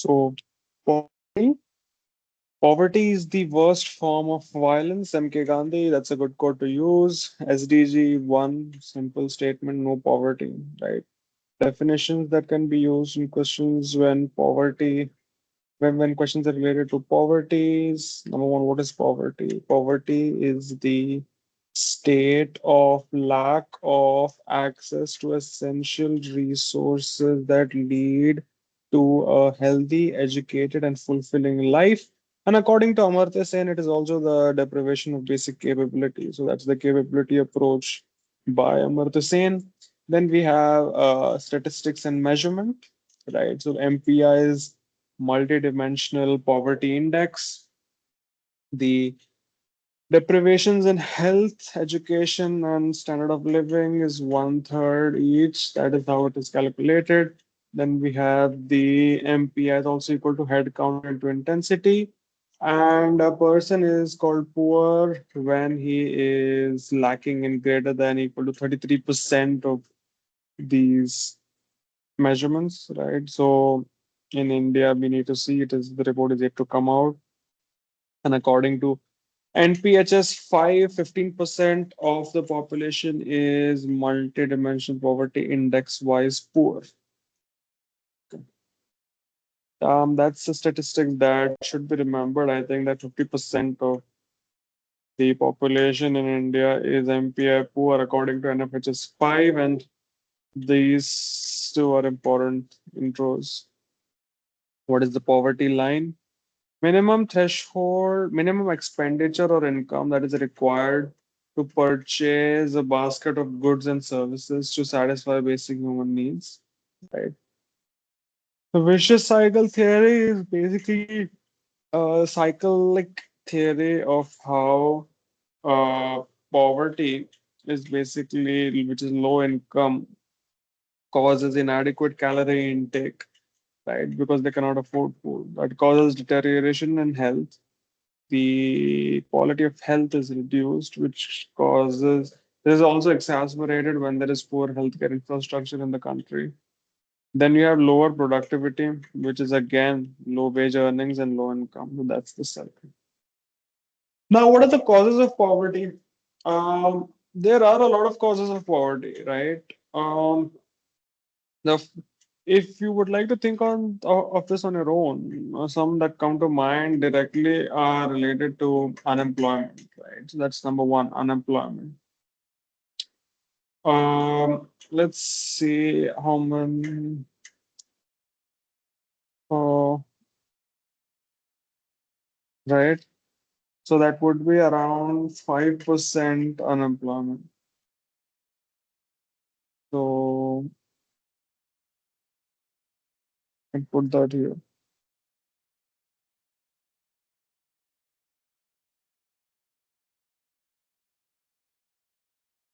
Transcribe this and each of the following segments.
So, poverty. Poverty is the worst form of violence. MK Gandhi, that's a good quote to use. SDG 1, simple statement, no poverty, right? Definitions that can be used in questions when poverty, when questions are related to poverty is number one, what is poverty? Poverty is the state of lack of access to essential resources that lead to a healthy, educated, and fulfilling life. And according to Amartya Sen, it is also the deprivation of basic capability. So that's the capability approach by Amartya Sen. Then we have statistics and measurement, right? So MPI is multidimensional poverty index. The deprivations in health, education, and standard of living is one third each. That is how it is calculated. Then we have the MPI is also equal to head count into intensity. And a person is called poor when he is lacking in greater than equal to 33% of these measurements, right? So in India, we need to see it is the report is yet to come out. And according to NPHS 5, 15% of the population is multi-dimensional poverty index-wise poor. That's a statistic that should be remembered. I think that 50% of the population in India is MPI poor according to NFHS 5, and these two are important intros. What is the poverty line? Minimum threshold, minimum expenditure or income that is required to purchase a basket of goods and services to satisfy basic human needs. Right. The vicious cycle theory is basically a cyclic theory of how poverty is basically, which is low income, causes inadequate calorie intake, right? Because they cannot afford food. That causes deterioration in health. The quality of health is reduced, which causes this is also exacerbated when there is poor healthcare infrastructure in the country. Then you have lower productivity, which is again low wage earnings and low income. So that's the cycle. Now, what are the causes of poverty? There are a lot of causes of poverty, right? Um, the If you would like to think of this on your own, some that come to mind directly are related to unemployment, right? So that's number one, unemployment. Let's see how many. Uh, right. So that would be around 5% unemployment. So I put that here.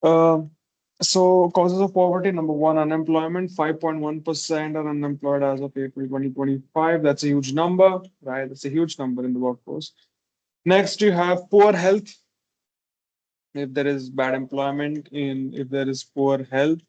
Uh, so causes of poverty, number one, unemployment, 5.1% are unemployed as of April 2025. That's a huge number, right? That's a huge number in the workforce. Next, you have poor health. If there is bad employment if there is poor health.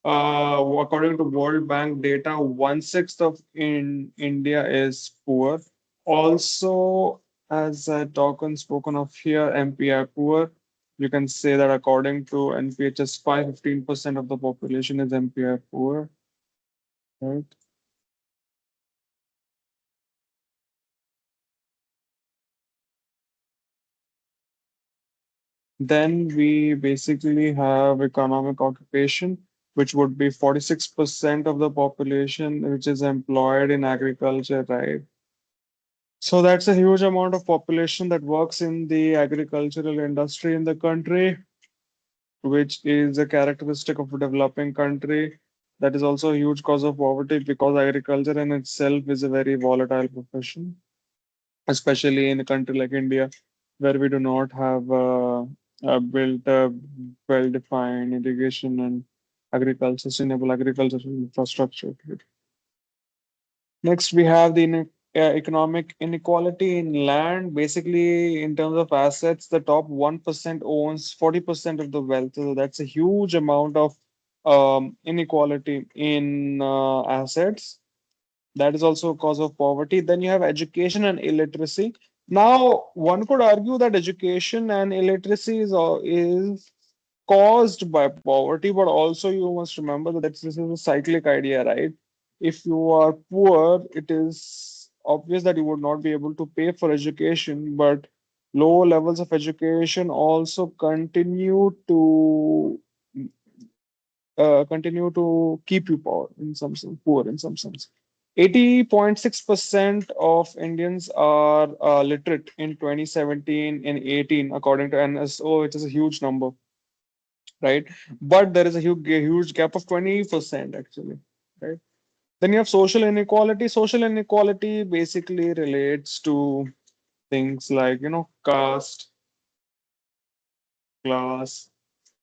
According to World Bank data, one-sixth of in India is poor. Also, as talk and spoken of here, MPI poor. You can say that according to NPHS 5, 15% of the population is MPI poor, right? Then we basically have economic occupation, which would be 46% of the population, which is employed in agriculture, right? So that's a huge amount of population that works in the agricultural industry in the country, which is a characteristic of a developing country. That is also a huge cause of poverty because agriculture in itself is a very volatile profession, especially in a country like India, where we do not have built a well-defined irrigation and sustainable agricultural infrastructure. Next, we have the economic inequality in land. Basically, in terms of assets, the top 1% owns 40% of the wealth. So that's a huge amount of inequality in assets. That is also a cause of poverty. Then you have education and illiteracy. Now, one could argue that education and illiteracy is caused by poverty, but also you must remember that this is a cyclic idea, right? If you are poor, it is obvious that you would not be able to pay for education, but low levels of education also continue to keep you poor in some sense, poor in some sense. 80.6% of Indians are literate in 2017 and 18, according to NSO, which is a huge number, right? But there is a huge gap of 20% actually, right? Then you have social inequality. Social inequality basically relates to things like, caste, class,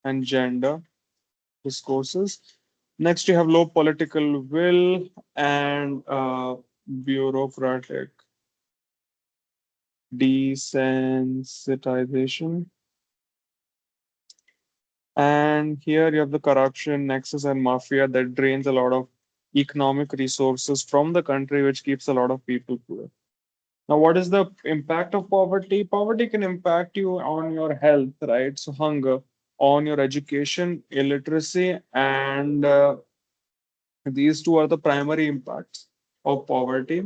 and gender discourses. Next, you have low political will and bureaucratic desensitization. And here you have the corruption, nexus, and mafia that drains a lot of economic resources from the country, which keeps a lot of people poor. Now, what is the impact of poverty? Poverty can impact you on your health, right? So, hunger, on your education, illiteracy, and these two are the primary impacts of poverty.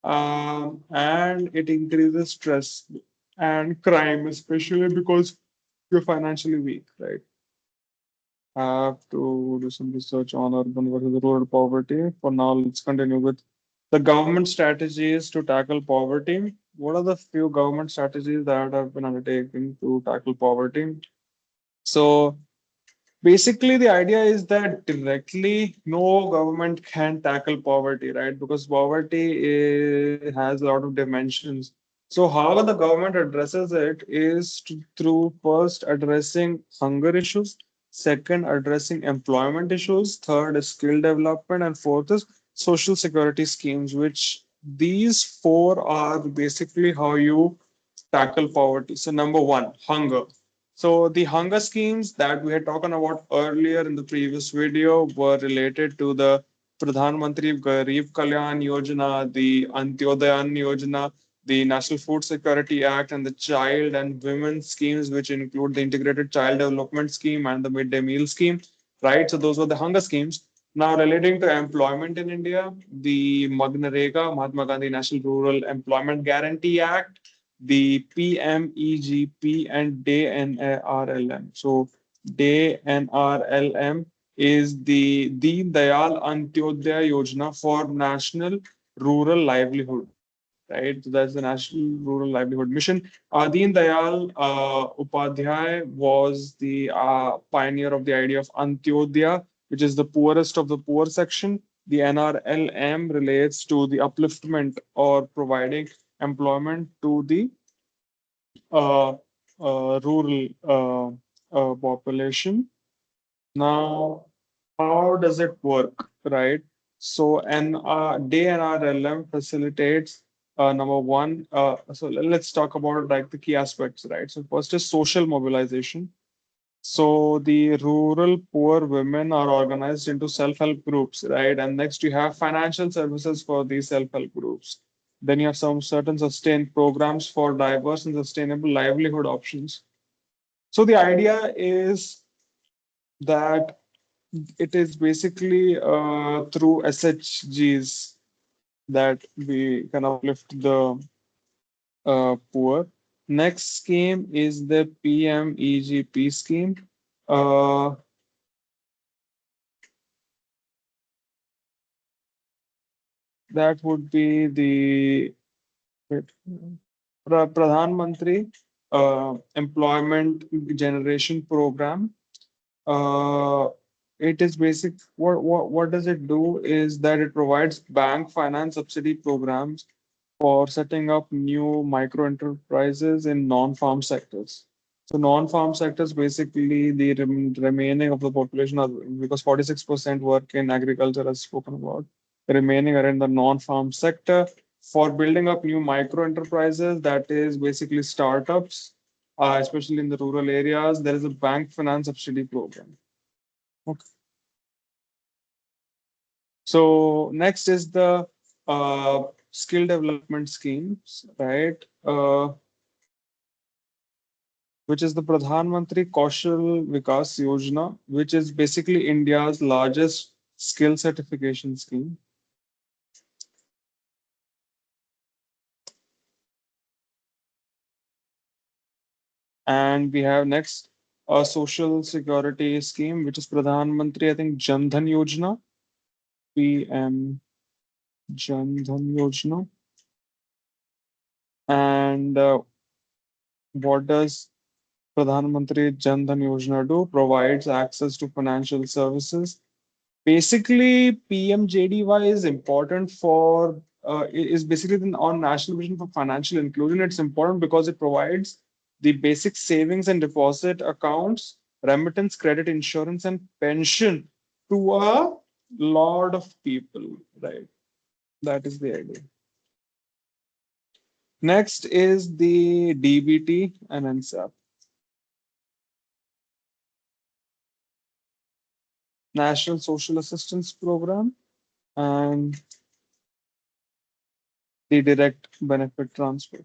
And it increases stress and crime, especially because you're financially weak, right? I have to do some research on urban versus rural poverty. For now, let's continue with the government strategies to tackle poverty. What are the few government strategies that have been undertaken to tackle poverty? So, basically, the idea is that directly no government can tackle poverty, right? Because has a lot of dimensions. So, how the government addresses it is through first addressing hunger issues, second, addressing employment issues, third is skill development, and fourth is social security schemes, which these four are basically how you tackle poverty. So, number one, hunger. So the hunger schemes that we had talked about earlier in the previous video were related to the Pradhan Mantri Garib Kalyan Yojana, the Antyodaya Ann Yojana, the National Food Security Act, and the child and women schemes, which include the Integrated Child Development Scheme and the Midday Meal Scheme. Right. So those were the hunger schemes. Now, relating to employment in India, the MGNREGA, Mahatma Gandhi National Rural Employment Guarantee Act, the PMEGP, and DNRLM. So DNRLM is the Deen Dayal Antyodaya Yojana for National Rural Livelihood. Right, so that's the National Rural Livelihood Mission. Deen Dayal Upadhyay was the pioneer of the idea of Antyodaya, which is the poorest of the poor section. The NRLM relates to the upliftment or providing employment to the uh, rural population. Now, how does it work, right? So, DNRLM facilitates number one. So let's talk about like the key aspects, right? So first is social mobilization. So the rural poor women are organized into self-help groups, right? And next you have financial services for these self-help groups. Then you have some certain sustained programs for diverse and sustainable livelihood options. So the idea is that it is basically through SHGs that we can uplift the poor. Next scheme is the PMEGP scheme. Uh, that would be the wait, Pradhan Mantri Employment Generation Program. Uh, it is basic. What does it do is that it provides bank finance subsidy programs for setting up new micro enterprises in non-farm sectors. So non-farm sectors basically the remaining of the population are because 46% work in agriculture as spoken about. The remaining are in the non-farm sector for building up new micro enterprises. That is basically startups, especially in the rural areas. There is a bank finance subsidy program. Okay. So next is the skill development schemes, right? Which is the Pradhan Mantri Kaushal Vikas Yojana, which is basically India's largest skill certification scheme. And we have next a social security scheme, which is Pradhan Mantri, I think, Jan Dhan Yojana, PM Jan Dhan Yojana. And what does Pradhan Mantri Jan Dhan Yojana do? Provides access to financial services. Basically, PMJDY is important for is basically on National Vision for Financial Inclusion. It's important because it provides the basic savings and deposit accounts, remittance, credit, insurance, and pension to a lot of people. Right, that is the idea. Next is the DBT and NSAP, National Social Assistance Program, and the direct benefit transfer.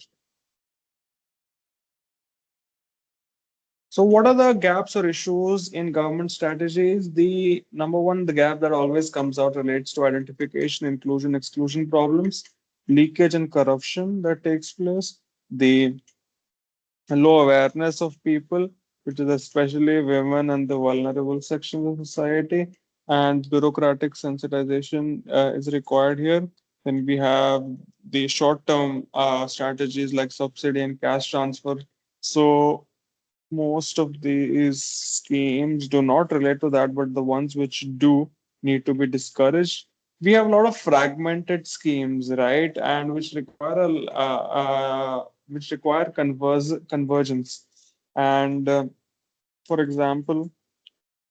So, what are the gaps or issues in government strategies? The number one, the gap that always comes out relates to identification, inclusion, exclusion problems, leakage, and corruption that takes place, the low awareness of people, which is especially women and the vulnerable sections of society, and bureaucratic sensitization is required here. Then we have the short term strategies like subsidy and cash transfer. So, most of these schemes do not relate to that, but the ones which do need to be discouraged. We have a lot of fragmented schemes, right, and which require convergence. And for example,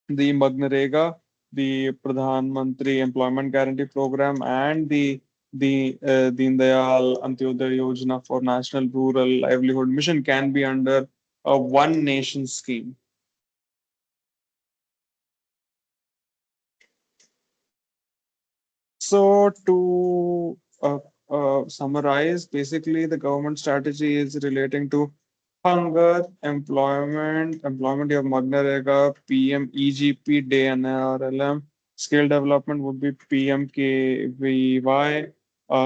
the Magnarega, the Pradhan Mantri Employment Guarantee Program, and the Deen Dayal Antyodaya Yojana for National Rural Livelihood Mission can be under a one nation scheme. So to summarize, basically the government strategy is relating to hunger, employment you have Magnarega, PM EGP, DNRLM, skill development would be PMKVY,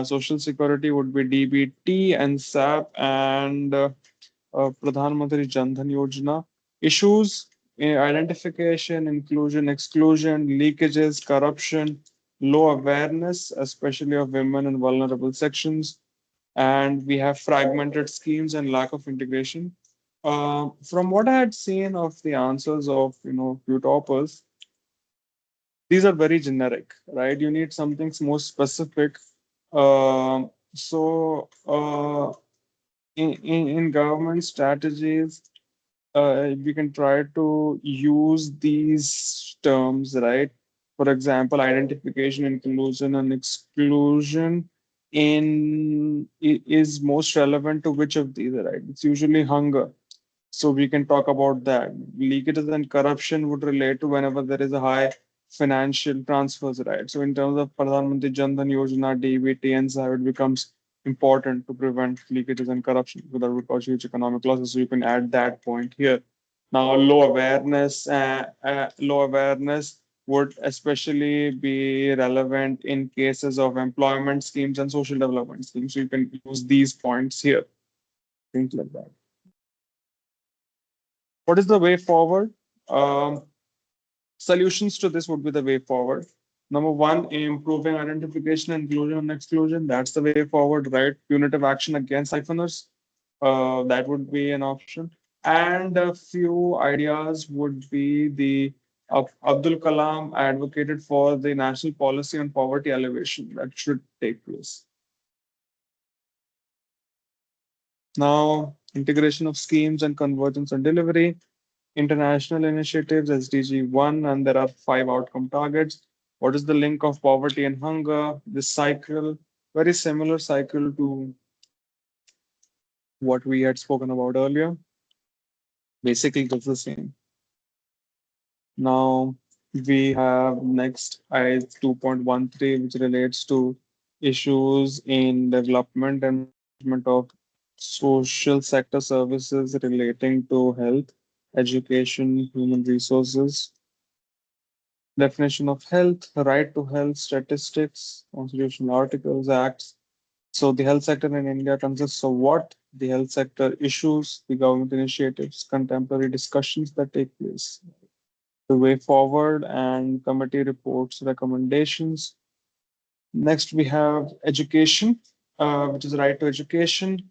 social security would be DBT and SAP, and Pradhan Mantri Jan Dhan Yojana. Issues, identification, inclusion, exclusion, leakages, corruption, low awareness, especially of women and vulnerable sections, and we have fragmented schemes and lack of integration. From what I had seen of the answers of few toppers, these are very generic, right? You need something more specific. So in government strategies, we can try to use these terms, right? For example, identification, inclusion, and exclusion is most relevant to which of these, right? It's usually hunger. So we can talk about that. Leakages and corruption would relate to whenever there is a high financial transfers, right? So in terms of Pradhan Mantri Jan Dhan Yojana, DBT, and so it becomes important to prevent leakages and corruption because that would cause huge economic losses. So you can add that point here. Now, low awareness would especially be relevant in cases of employment schemes and social development schemes. So you can use these points here, things like that. What is the way forward? Um, Solutions to this would be the way forward. Number one, improving identification, inclusion, and exclusion. That's the way forward, right? Punitive action against siphoners. That would be an option. And a few ideas would be the Abdul Kalam advocated for the national policy on poverty elevation that should take place. Now, integration of schemes and convergence and delivery, international initiatives, SDG 1, and there are 5 outcome targets. What is the link of poverty and hunger? This cycle, very similar cycle to what we had spoken about earlier. Basically, it's the same. Now, We have next I 2.13, which relates to issues in development and management of social sector services relating to health, education, human resources, definition of health, right to health, statistics, constitutional articles, acts. So the health sector in India consists of what? The health sector issues, the government initiatives, contemporary discussions that take place, the way forward, and committee reports, recommendations. Next, we have education, which is right to education,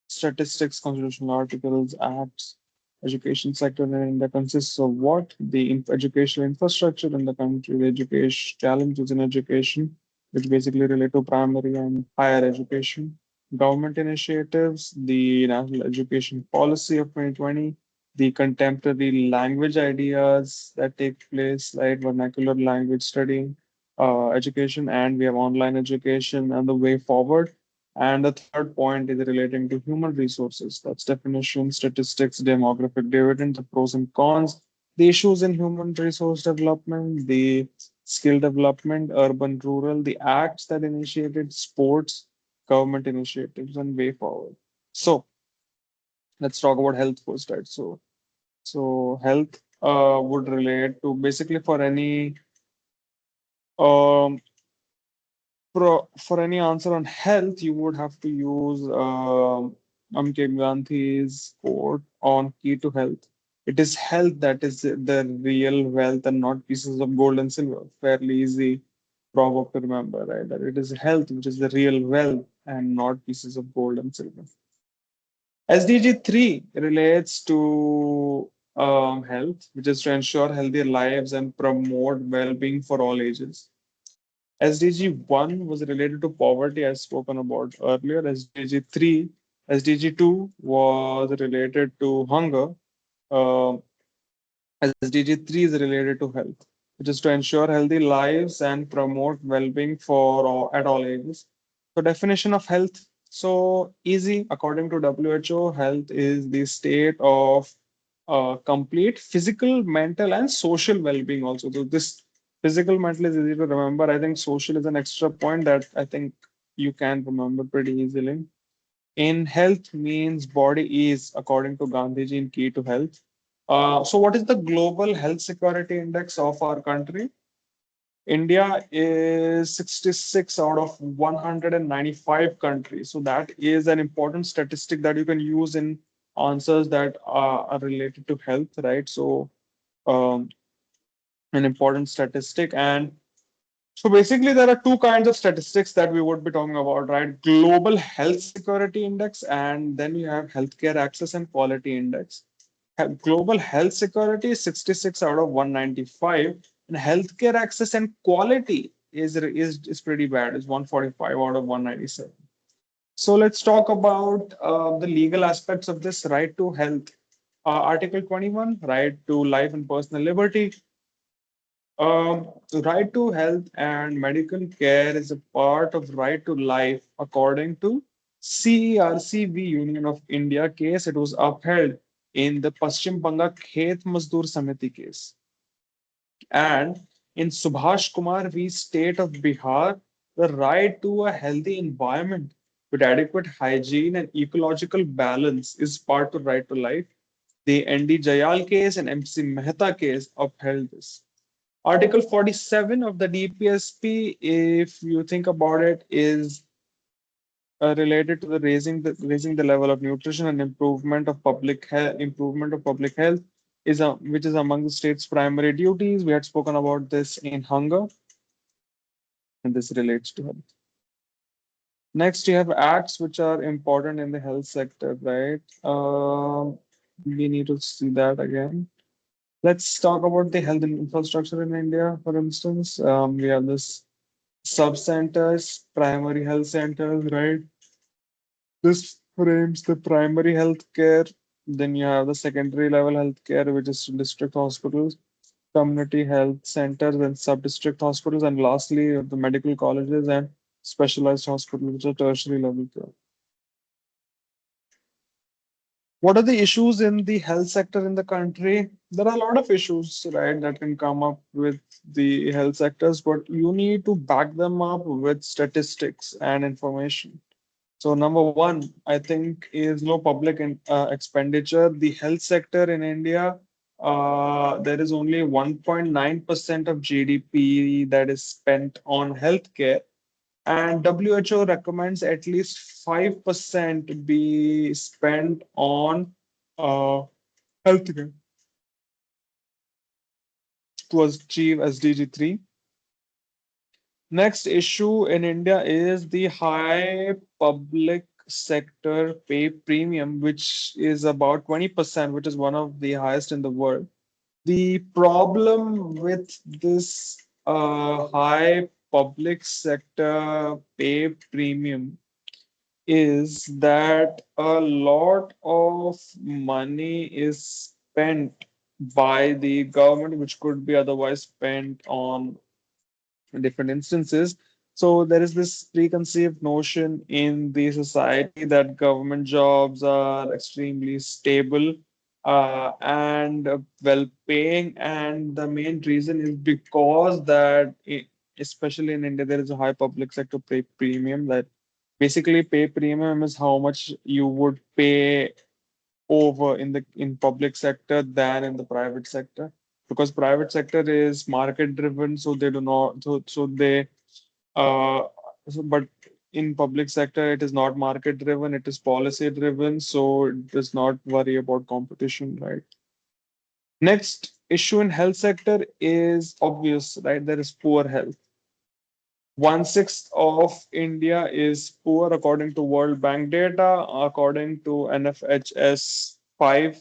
statistics, constitutional articles, acts. Education sector in India consists of what? The educational infrastructure in the country, the education challenges in education, which basically relate to primary and higher education. Government initiatives, the National Education Policy of 2020, the contemporary language ideas that take place, like vernacular language studying, education, and we have online education and the way forward. And the third point is relating to human resources. That's definition, statistics, demographic dividend, the pros and cons, the issues in human resource development, the skill development, urban, rural, the acts that initiated sports, government initiatives, and way forward. So let's talk about health first, right? So health would relate to basically for any um, for any answer on health, you would have to use Amke Gandhi's quote on key to health. It is health that is the real wealth and not pieces of gold and silver. Fairly easy proverb to remember, right? That it is health which is the real wealth and not pieces of gold and silver. SDG 3 relates to health, which is to ensure healthy lives and promote well being for all ages. SDG 1 was related to poverty, as spoken about earlier. SDG 2 was related to hunger. Uh, SDG 3 is related to health, which is to ensure healthy lives and promote well-being for at all ages. So, definition of health. So easy, according to WHO, health is the state of complete physical, mental, and social well-being. Also, so this physical, mental is easy to remember. I think social is an extra point that I think you can remember pretty easily. In health means body is, according to Gandhiji, in key to health. So, what is the global health security index of our country? India is 66 out of 195 countries. So, that is an important statistic that you can use in answers that are related to health, right? So, um, an important statistic. And so basically, there are two kinds of statistics that we would be talking about, right? Global Health Security Index, and then you have Healthcare Access and Quality Index. Global Health Security is 66 out of 195, and Healthcare Access and Quality is pretty bad. It's 145 out of 197. So let's talk about the legal aspects of this right to health. Article 21, right to life and personal liberty. Right to health and medical care is a part of right to life according to CERCV Union of India case. It was upheld in the Paschim Banga Khet Mazdoor Samiti case. And in Subhash Kumar v. State of Bihar, the right to a healthy environment with adequate hygiene and ecological balance is part of right to life. The ND Jayal case and MC Mehta case upheld this. Article 47 of the DPSP, if you think about it, is related to the raising the level of nutrition and improvement of public health is which is among the state's primary duties. We had spoken about this in hunger, and this relates to health. Next, you have acts which are important in the health sector, right? We need to see that again. Let's talk about the health infrastructure in India, for instance. We have this sub centers, primary health centers, right? This frames the primary health care. Then you have the secondary level health care, which is district hospitals, community health centers, and sub district hospitals. And lastly, you have the medical colleges and specialized hospitals, which are tertiary level care. What are the issues in the health sector in the country? There are a lot of issues, right, that can come up with the health sectors, but you need to back them up with statistics and information. So number one, I think, is low public expenditure. The health sector in India, there is only 1.9% of GDP that is spent on healthcare, and WHO recommends at least 5% be spent on uh, healthcare to achieve SDG 3. Next issue in India is the high public sector pay premium, which is about 20%, which is one of the highest in the world. The problem with this high public sector pay premium is that a lot of money is spent by the government, which could be otherwise spent on different instances. So there is this preconceived notion in the society that government jobs are extremely stable and well paying, and the main reason is because that especially in India there is a high public sector pay premium. That basically pay premium is how much you would pay over in the in public sector than in the private sector, because private sector is market driven, so they do not so they uh but in public sector it is not market driven, it is policy driven, so it does not worry about competition, right? Next issue in health sector is obvious, right? There is poor health. One-sixth of India is poor according to World Bank data. According to NFHS 5,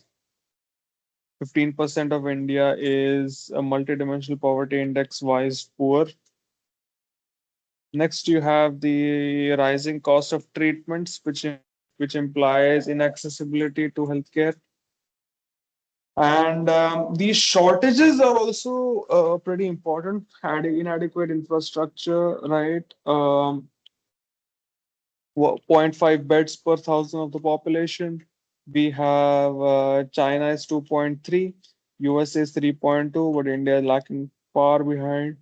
15% of India is a multidimensional poverty index wise poor. Next, you have the rising cost of treatments, which implies inaccessibility to healthcare. And these shortages are also pretty important. Had inadequate infrastructure, right? zero point 0.5 beds per thousand of the population. We have China is 2.3, USA is 3.2, but India is lacking far behind.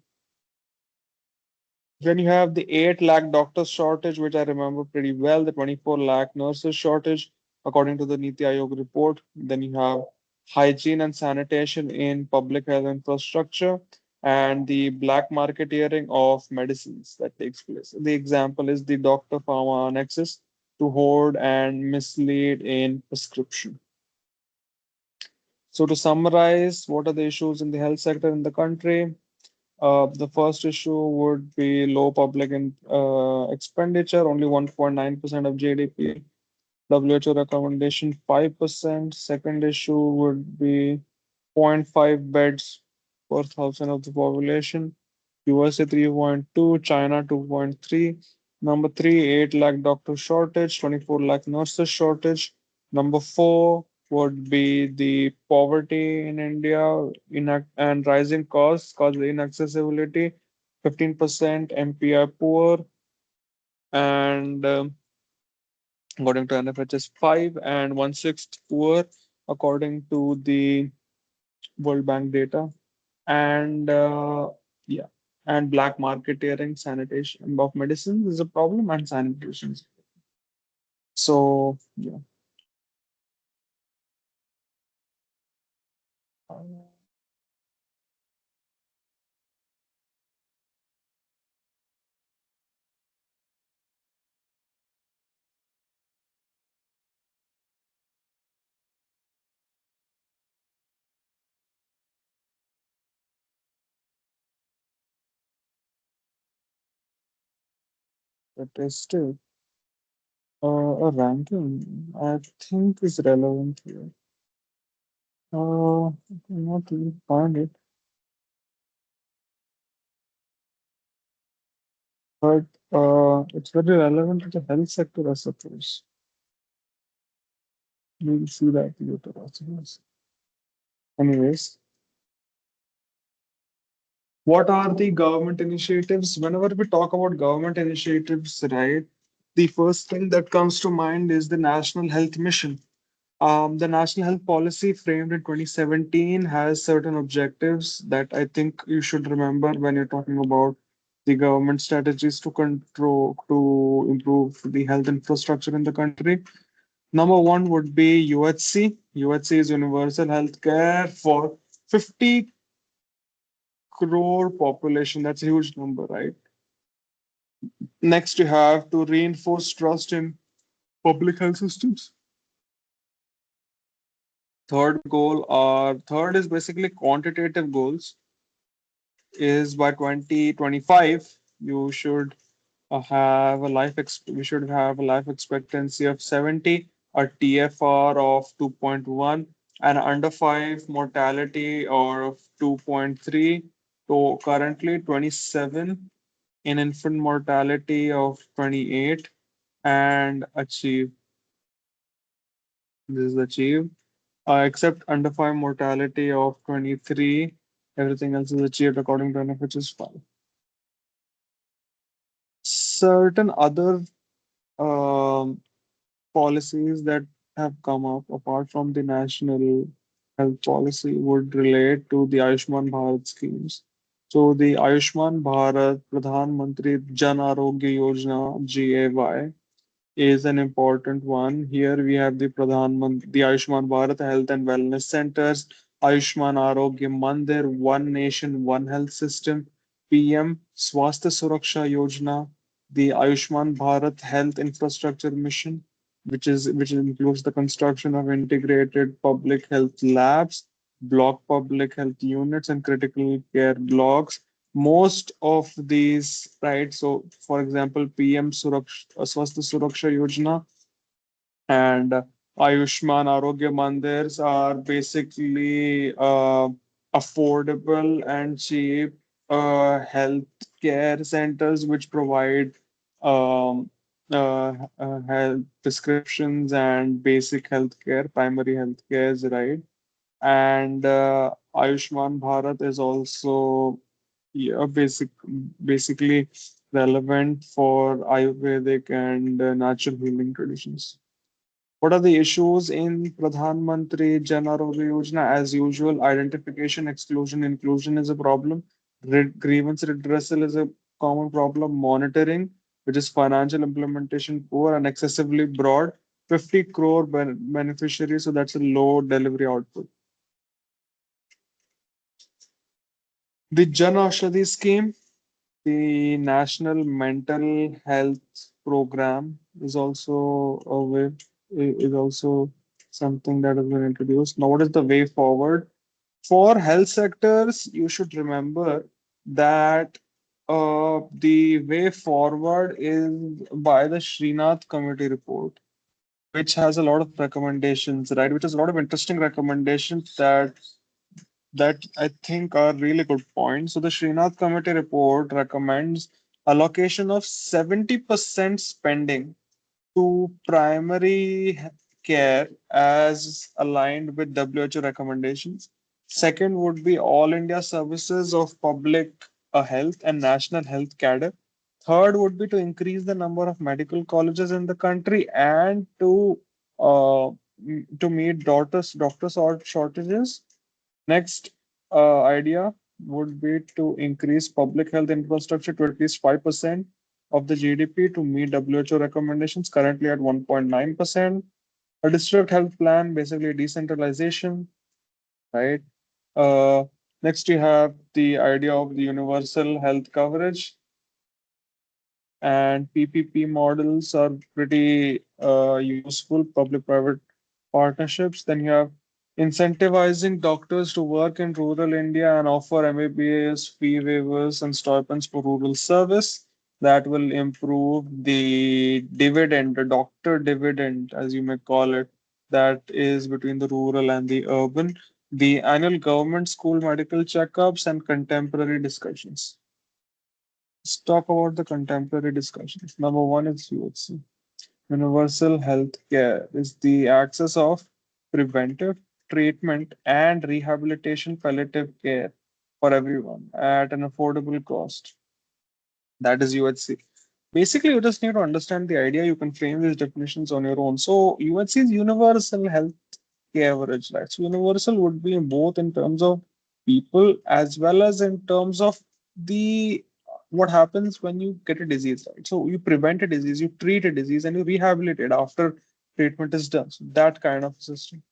Then you have the 8 lakh doctor shortage, which I remember pretty well, the 24 lakh nurses shortage, according to the Niti Aayog report. Then you have hygiene and sanitation in public health infrastructure and the black marketeering of medicines that takes place. The example is the doctor pharma nexus to hoard and mislead in prescription. So to summarize, what are the issues in the health sector in the country? The first issue would be low public expenditure, only 1.9% of GDP. WHO recommendation 5%. Second issue would be zero point 0.5 beds per thousand of the population. USA 3.2, China 2.3. Number three, 8 lakh doctor shortage, 24 lakh nurses shortage. Number four would be the poverty in India and rising costs cause inaccessibility. 15% MPI poor, and according to NFHS 5, and one-sixth poor according to the World Bank data. And yeah, and black marketeering, sanitation of medicines is a problem, and sanitation. So yeah. It is still a ranking I think is relevant here. I cannot really find it, but it's very relevant to the health sector, I suppose. We'll see that later, I suppose. Anyways, what are the government initiatives? Whenever we talk about government initiatives, right, the first thing that comes to mind is the National Health Mission. The National Health Policy framed in 2017 has certain objectives that I think you should remember when you're talking about the government strategies to improve the health infrastructure in the country. Number one would be UHC. UHC is Universal Health Care for 50 crore population. That's a huge number, right? Next, you have to reinforce trust in public health systems. Third is basically quantitative goals. Is by 2025 you should we should have a life expectancy of 70, a TFR of 2.1, and under 5 mortality or of 2.3, to currently 27, in infant mortality of 28, and achieved, except under 5 mortality of 23, everything else is achieved according to NFH's 5. Certain other um, policies that have come up apart from the national health policy would relate to the Ayushman Bharat schemes. So the Ayushman Bharat Pradhan Mantri Jan Arogya Yojana GAY is an important one. Here we have the Ayushman Bharat Health and Wellness Centers, Ayushman Arogya Mandir, One Nation, One Health System, PM Swasthya Suraksha Yojana, the Ayushman Bharat Health Infrastructure Mission, which includes the construction of integrated public health labs, block public health units, and critical care blocks. Most of these, right? So, for example, PM Swasthya Suraksha Yojana and Ayushman Arogya Mandirs are basically affordable and cheap health care centers which provide um, health prescriptions and basic health care, primary health cares, right? And Ayushman Bharat is also, yeah, basically relevant for Ayurvedic and natural healing traditions. What are the issues in Pradhan Mantri Jan Arogya Yojana? As usual, identification, exclusion, inclusion is a problem. Grievance redressal is a common problem. Monitoring, which is financial implementation poor and excessively broad. 50 crore beneficiaries, so that's a low delivery output. The Jan Aushadhi scheme, the National Mental Health Program is also a way, is also something that has been introduced. Now, what is the way forward? For health sectors, you should remember that the way forward is by the Srinath Committee report, which has a lot of recommendations, right? Which has a lot of interesting recommendations that I think are really good points. So the Srinath Committee report recommends allocation of 70% spending to primary care as aligned with WHO recommendations. Second would be all India services of public health and national health cadre. Third would be to increase the number of medical colleges in the country and to meet doctors shortages. Next idea would be to increase public health infrastructure to at least 5% of the GDP to meet WHO recommendations, currently at 1.9%. A district health plan, basically decentralization, right? Uh, Next, you have the idea of the universal health coverage, and PPP models are pretty useful, public-private partnerships. Then you have incentivizing doctors to work in rural India and offer MBBS fee waivers and stipends for rural service. That will improve the dividend, the doctor dividend, as you may call it, that is between the rural and the urban. The annual government school medical checkups and contemporary discussions. Let's talk about the contemporary discussions. Number one is UHC. Universal health care is the access of preventive treatment and rehabilitation palliative care for everyone at an affordable cost. That is UHC. Basically, you just need to understand the idea. You can frame these definitions on your own. So UHC is universal health average, right? So universal would be both in terms of people as well as in terms of the what happens when you get a disease, right? So you prevent a disease, you treat a disease, and you rehabilitate after treatment is done. So that kind of system.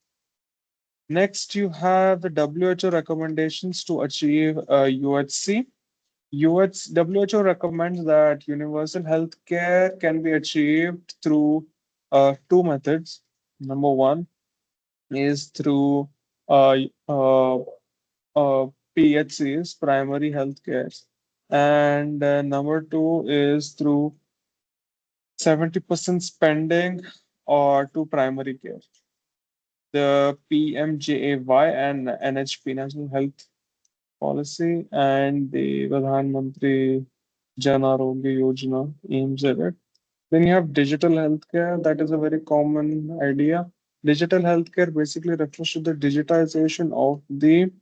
Next, you have the WHO recommendations to achieve UHC. WHO recommends that universal health care can be achieved through two methods. Number one is through uh, uh, PHCs, primary health care, and number two is through 70% spending or to primary care. The PMJAY and NHP, National Health Policy, and the Pradhan Mantri Jan Arogya Yojana aims at it. Then you have digital healthcare. That is a very common idea. Digital healthcare basically refers to the digitization of the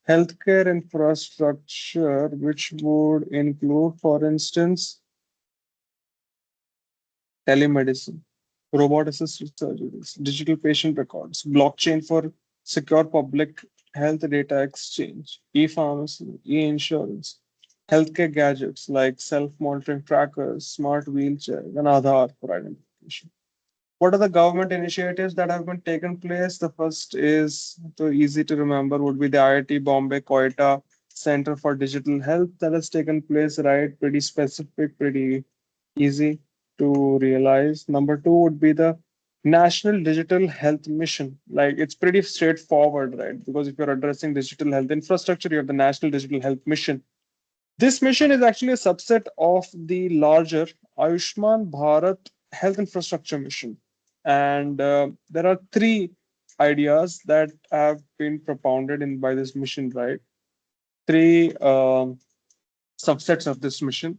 healthcare infrastructure, which would include, for instance, telemedicine, robot assisted surgeries, digital patient records, blockchain for secure public health data exchange, e-pharmacy, e-insurance, healthcare gadgets like self-monitoring trackers, smart wheelchairs, and Aadhaar for identification. What are the government initiatives that have been taken place? The first is so easy to remember would be the IIT Bombay Koita Center for Digital Health that has taken place, right? Pretty specific, pretty easy to realize. Number two would be the National Digital Health Mission. Like it's pretty straightforward, right? Because if you're addressing digital health infrastructure, you have the National Digital Health Mission. This mission is actually a subset of the larger Ayushman Bharat Health Infrastructure Mission. And there are three ideas that have been propounded in by this mission, right? Three subsets of this mission.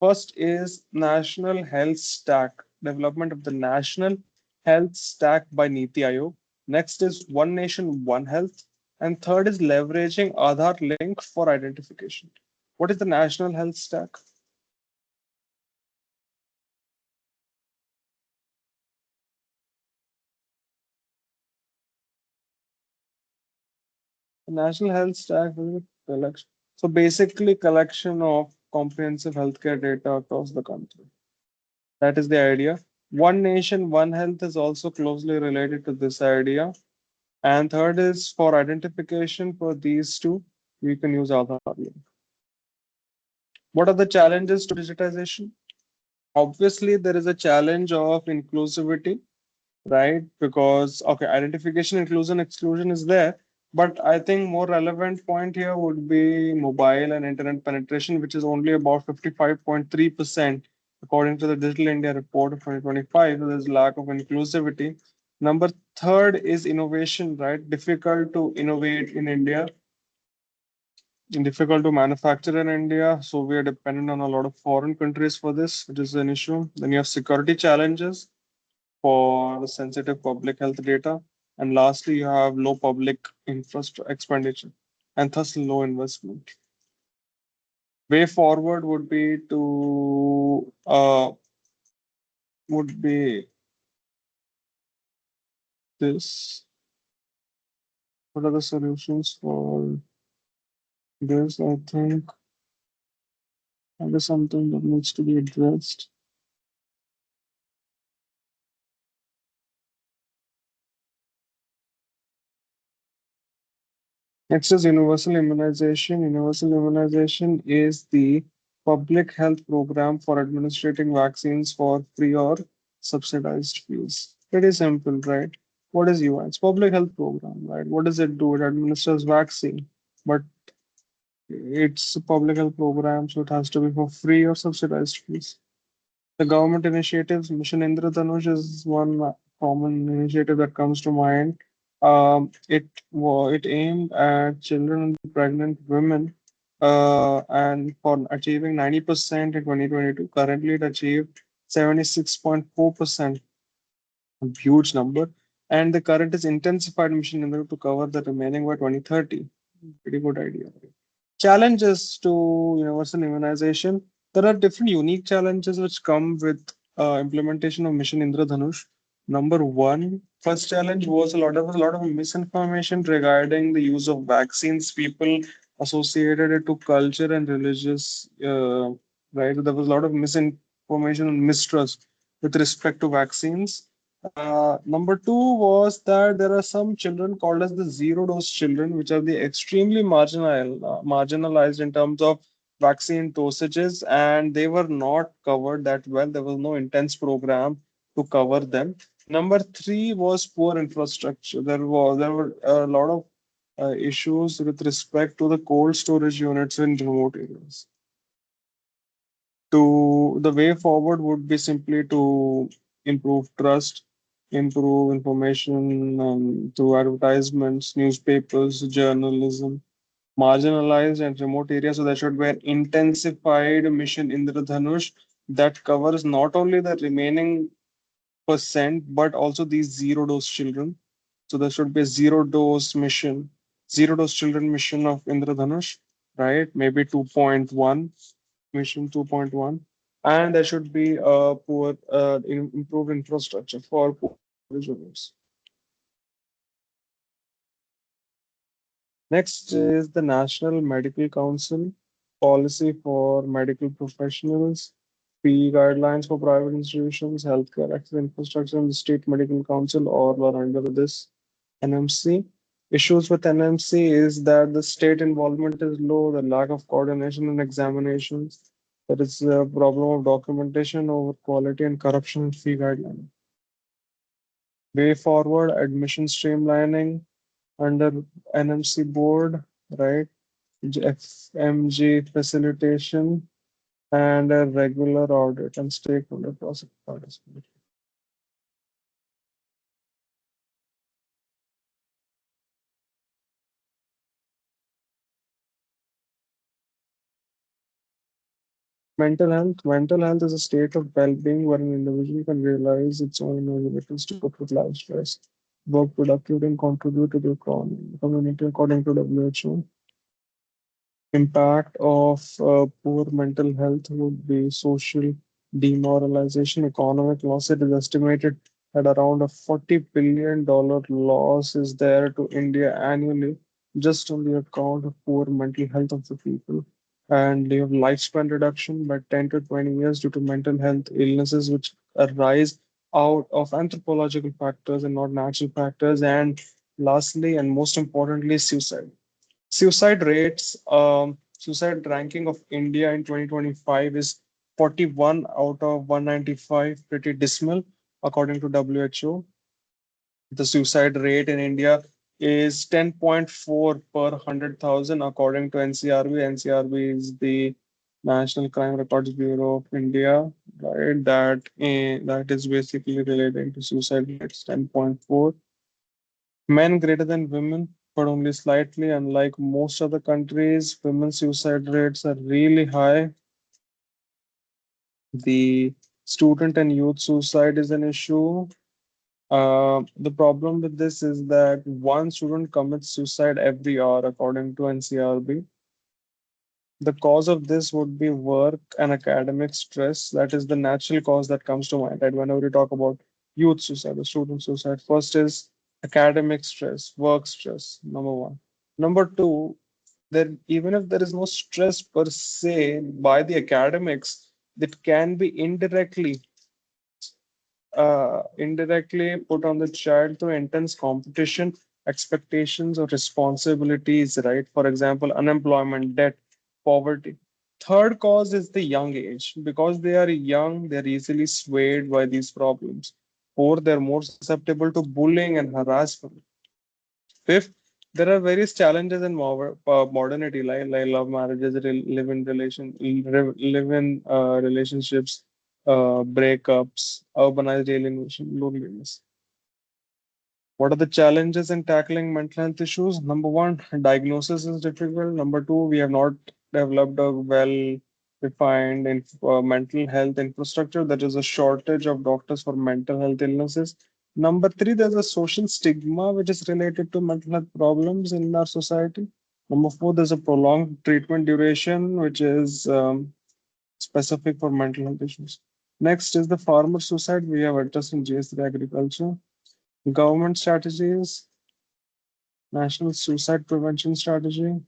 First is National Health Stack, development of the National Health Stack by Niti Aayog. Next is One Nation, One Health. And third is leveraging Aadhaar link for identification. What is the National Health Stack? The National Health Stack is a collection. So basically, collection of comprehensive healthcare data across the country. That is the idea. One nation, one health is also closely related to this idea. And third is for identification for these two, we can use Aadhaar link. What are the challenges to digitization? Obviously, there is a challenge of inclusivity, right? Because okay, identification, inclusion, exclusion is there, but I think more relevant point here would be mobile and internet penetration, which is only about 55.3% according to the Digital India report of 2025. So there's lack of inclusivity. Number third is innovation, right? Difficult to innovate in India, difficult to manufacture in India. So we are dependent on a lot of foreign countries for this, which is an issue. Then you have security challenges for sensitive public health data. And lastly, you have low public infrastructure expenditure and thus low investment. Way forward would be this. What are the solutions for this? I think that is something that needs to be addressed. Next is universal immunization. Universal immunization is the public health program for administering vaccines for free or subsidized fees. Pretty simple, right? What is UI? It's public health program, right? What does it do? It administers vaccine, but it's a public health program, so it has to be for free or subsidized fees. The government initiatives, Mission Indradhanush is one common initiative that comes to mind. It aimed at children and pregnant women, and for achieving 90% in 2022. Currently, it achieved 76.4%, a huge number. And the current is intensified mission in order to cover the remaining by 2030. Pretty good idea. Challenges to universal immunization. There are different unique challenges which come with implementation of Mission Indradhanush. Number one, first challenge was a lot of misinformation regarding the use of vaccines. People associated it to culture and religious, right? There was a lot of misinformation and mistrust with respect to vaccines. Number two was that there are some children called as the zero dose children, which are the extremely marginalized in terms of vaccine dosages, and they were not covered that well. There was no intense program to cover them. Number three was poor infrastructure. There were a lot of issues with respect to the cold storage units in remote areas. The way forward would be simply to improve trust, improve information through advertisements, newspapers, journalism, marginalized and remote areas. So there should be an intensified mission Indradhanush that covers not only the remaining percent but also these zero dose children. So there should be a zero dose children mission of Indradhanush, right? Maybe 2.1, mission 2.1. And there should be a improved infrastructure for poor units. Next is the National Medical Council policy for medical professionals, fee guidelines for private institutions, healthcare access infrastructure, and the State Medical Council all are under this NMC. Issues with NMC is that the state involvement is low, the lack of coordination and examinations. There is a problem of documentation over quality and corruption in fee guidelines. Way forward, admission streamlining under NMC board, right? FMG facilitation and a regular audit and stakeholder process participation. Mental health is a state of well-being where an individual can realize its own abilities to cope with life stress, work productively, and contribute to the economy, community according to WHO. Impact of poor mental health would be social demoralization, economic loss. It is estimated that around a $40 billion loss is there to India annually just on the account of poor mental health of the people. And they have lifespan reduction by 10 to 20 years due to mental health illnesses which arise out of anthropological factors and not natural factors. And lastly, and most importantly, suicide. Suicide ranking of India in 2025 is 41 out of 195, pretty dismal according to WHO. The suicide rate in India is 10.4 per 100,000 according to NCRB. NCRB is the National Crime Records Bureau of India, right? That is basically relating to suicide rates 10.4. Men greater than women, but only slightly. Unlike most other countries, women's suicide rates are really high. The student and youth suicide is an issue. The problem with this is that one student commits suicide every hour, according to NCRB. The cause of this would be work and academic stress. That is the natural cause that comes to mind, right? Whenever we talk about youth suicide or student suicide, first is academic stress, work stress, number one. Number two, that even if there is no stress per se by the academics, that can be indirectly put on the child through intense competition, expectations, or responsibilities, right? For example, unemployment, debt, poverty. Third cause is the young age. Because they are young, they're easily swayed by these problems. Fourth, they're more susceptible to bullying and harassment. Fifth, there are various challenges in modernity, like love marriages, live-in relationships, breakups, urbanized alienation, loneliness. What are the challenges in tackling mental health issues? Number one, diagnosis is difficult. Number two, we have not developed a well-defined mental health infrastructure. There is a shortage of doctors for mental health illnesses. Number three, there's a social stigma which is related to mental health problems in our society. Number four, there's a prolonged treatment duration, which is specific for mental health issues. Next is the farmer suicide. We have addressed in GS3 agriculture. Government strategies, National Suicide Prevention Strategy,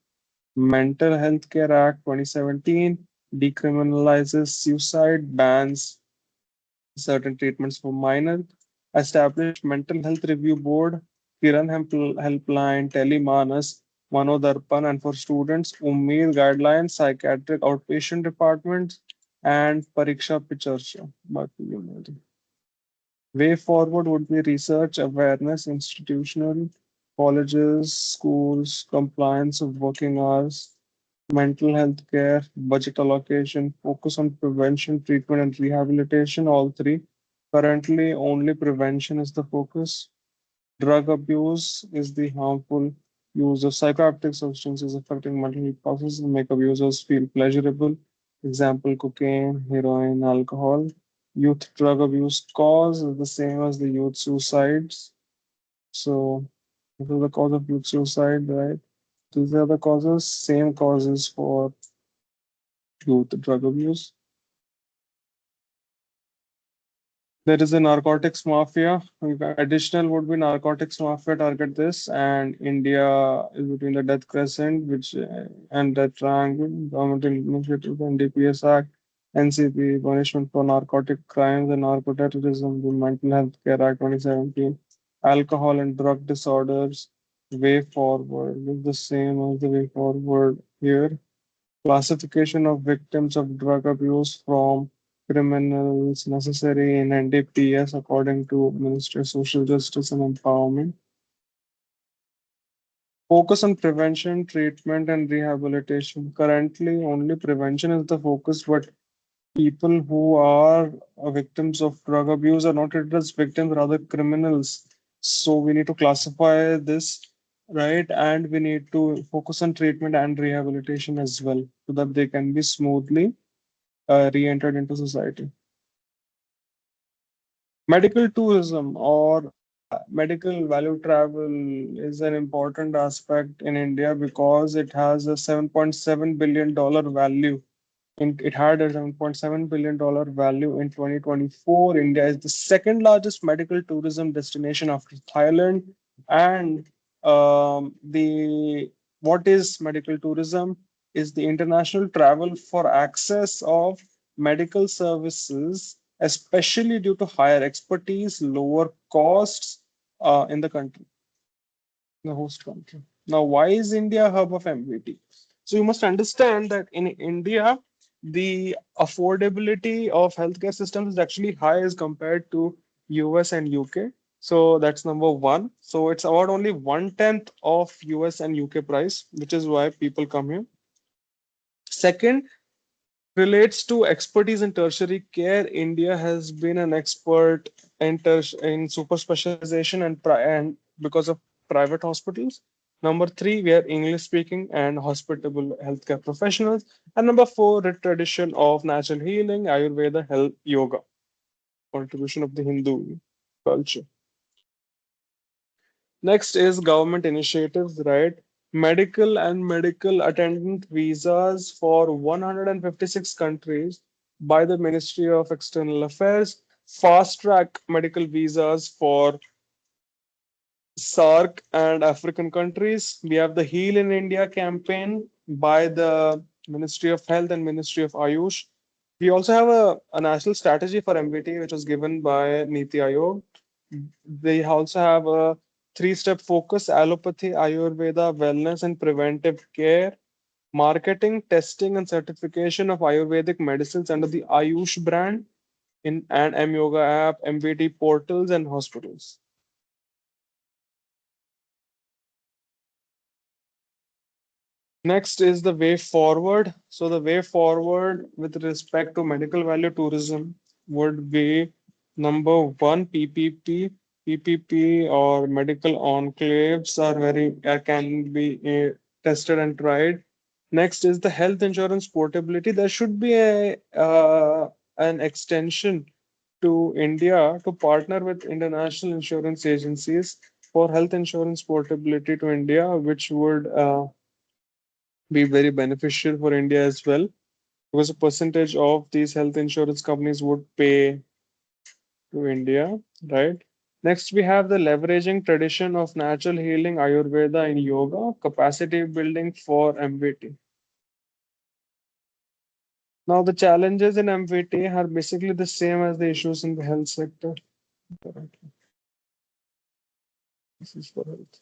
Mental Health Care Act 2017 decriminalizes suicide, bans certain treatments for minor, established mental health review board, Kiran Helpline, Telemanas, Manodarpan, and for students, Ummeed guidelines, psychiatric outpatient departments, and Pariksha Pe Charcha. Baki you know the way forward would be research, awareness, institutional, colleges, schools, compliance of working hours, mental health care, budget allocation, focus on prevention, treatment, and rehabilitation, all three. Currently, only prevention is the focus. Drug abuse is the harmful use of psychoactive substances affecting mental health processes and make abusers feel pleasurable. Example, cocaine, heroin, alcohol. Youth drug abuse cause is the same as the youth suicides. So, this is the cause of youth suicide, right? These are the causes, same causes for youth drug abuse. There is a narcotics mafia. Additional would be narcotics mafia target this, and India is between the death crescent, which and the triangle, government initiative, NDPS Act, NCP, punishment for narcotic crimes and narco terrorism, the Mental Health Care Act 2017, alcohol and drug disorders, way forward is the same as the way forward here. Classification of victims of drug abuse from criminals necessary in NDPS according to Ministry of Social Justice and Empowerment. Focus on prevention, treatment, and rehabilitation. Currently, only prevention is the focus, but people who are victims of drug abuse are not treated as victims, rather criminals. So we need to classify this, right? And we need to focus on treatment and rehabilitation as well, so that they can be smoothly re-entered into society. Medical tourism or medical value travel is an important aspect in India because it has a $7.7 billion value. It had a $7.7 billion value in 2024. India is the second largest medical tourism destination after Thailand. And the what is medical tourism is the international travel for access of medical services, especially due to higher expertise, lower costs in the country, the host country. Now, why is India a hub of MVT? So you must understand that in India, the affordability of healthcare systems is actually high as compared to US and UK. So that's number one. So it's about only one tenth of US and UK price, which is why people come here. Second, relates to expertise in tertiary care. India has been an expert in super specialization and because of private hospitals. Number three, we are English speaking and hospitable healthcare professionals. And number four, the tradition of natural healing, Ayurveda, health, yoga, contribution of the Hindu culture. Next is government initiatives, right? Medical and medical attendant visas for 156 countries by the Ministry of External Affairs, fast track medical visas for SARC and African countries. We have the Heal in India campaign by the Ministry of Health and Ministry of Ayush. We also have a national strategy for MVT, which was given by Niti Aayog. They also have a three-step focus: allopathy, Ayurveda, wellness, and preventive care, marketing, testing, and certification of Ayurvedic medicines under the Ayush brand in an M Yoga app, MVT portals, and hospitals. Next is the way forward. So the way forward with respect to medical value tourism would be number one, PPP. PPP or medical enclaves are can be tested and tried. Next is the health insurance portability. There should be a an extension to India to partner with international insurance agencies for health insurance portability to India, which would be very beneficial for India as well. because a percentage of these health insurance companies would pay to India, right? Next, we have the leveraging tradition of natural healing, Ayurveda, and yoga, capacity building for MVT. Now, the challenges in MVT are basically the same as the issues in the health sector. This is for health.